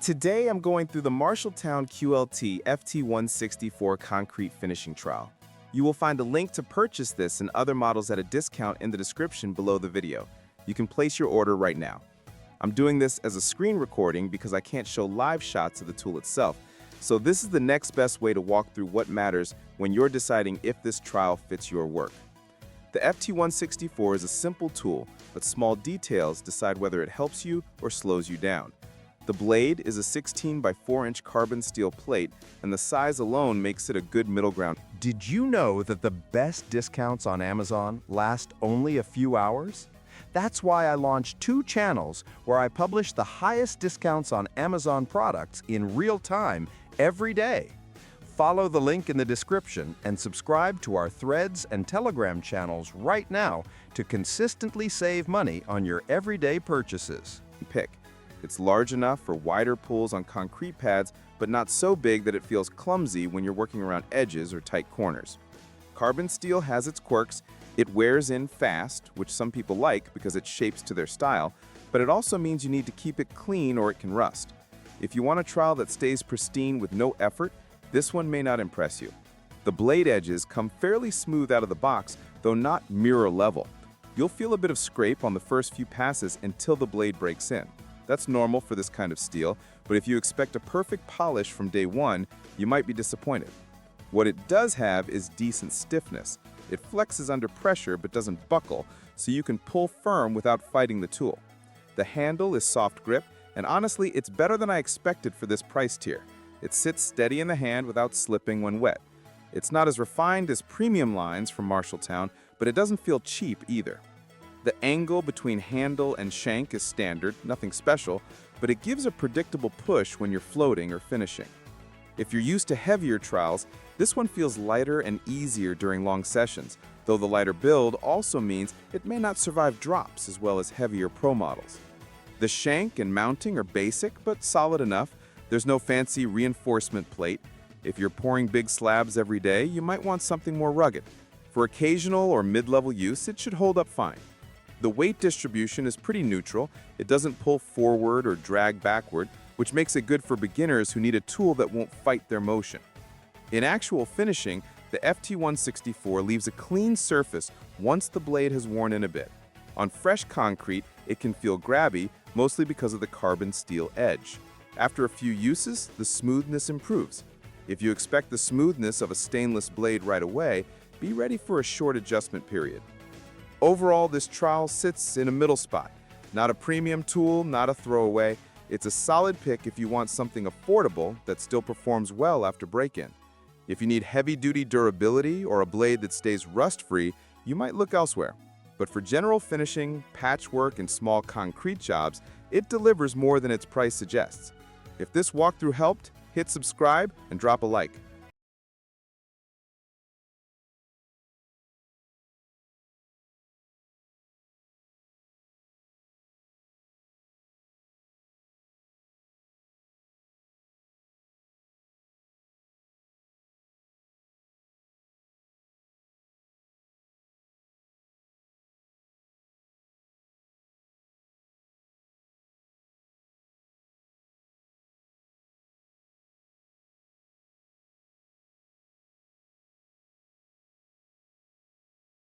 Today I'm going through the Marshalltown QLT FT164 concrete finishing trowel. You will find a link to purchase this and other models at a discount in the description below the video. You can place your order right now. I'm doing this as a screen recording because I can't show live shots of the tool itself, so this is the next best way to walk through what matters when you're deciding if this trowel fits your work. The FT164 is a simple tool, but small details decide whether it helps you or slows you down. The blade is a 16 by 4 inch carbon steel plate, and the size alone makes it a good middle ground. Did you know that the best discounts on Amazon last only a few hours? That's why I launched 2 channels where I publish the highest discounts on Amazon products in real time every day. Follow the link in the description and subscribe to our Threads and Telegram channels right now to consistently save money on your everyday purchases. Pick. It's large enough for wider pulls on concrete pads, but not so big that it feels clumsy when you're working around edges or tight corners. Carbon steel has its quirks. It wears in fast, which some people like because it shapes to their style, but it also means you need to keep it clean or it can rust. If you want a trowel that stays pristine with no effort, this one may not impress you. The blade edges come fairly smooth out of the box, though not mirror level. You'll feel a bit of scrape on the first few passes until the blade breaks in. That's normal for this kind of steel, but if you expect a perfect polish from day one, you might be disappointed. What it does have is decent stiffness. It flexes under pressure but doesn't buckle, so you can pull firm without fighting the tool. The handle is soft grip, and honestly, it's better than I expected for this price tier. It sits steady in the hand without slipping when wet. It's not as refined as premium lines from Marshalltown, but it doesn't feel cheap either. The angle between handle and shank is standard, nothing special, but it gives a predictable push when you're floating or finishing. If you're used to heavier trowels, this one feels lighter and easier during long sessions, though the lighter build also means it may not survive drops as well as heavier pro models. The shank and mounting are basic but solid enough. There's no fancy reinforcement plate. If you're pouring big slabs every day, you might want something more rugged. For occasional or mid-level use, it should hold up fine. The weight distribution is pretty neutral. It doesn't pull forward or drag backward, which makes it good for beginners who need a tool that won't fight their motion. In actual finishing, the FT164 leaves a clean surface once the blade has worn in a bit. On fresh concrete, it can feel grabby, mostly because of the carbon steel edge. After a few uses, the smoothness improves. If you expect the smoothness of a stainless blade right away, be ready for a short adjustment period. Overall, this trowel sits in a middle spot. Not a premium tool, not a throwaway. It's a solid pick if you want something affordable that still performs well after break-in. If you need heavy-duty durability or a blade that stays rust-free, you might look elsewhere. But for general finishing, patchwork, and small concrete jobs, it delivers more than its price suggests. If this walkthrough helped, hit subscribe and drop a like.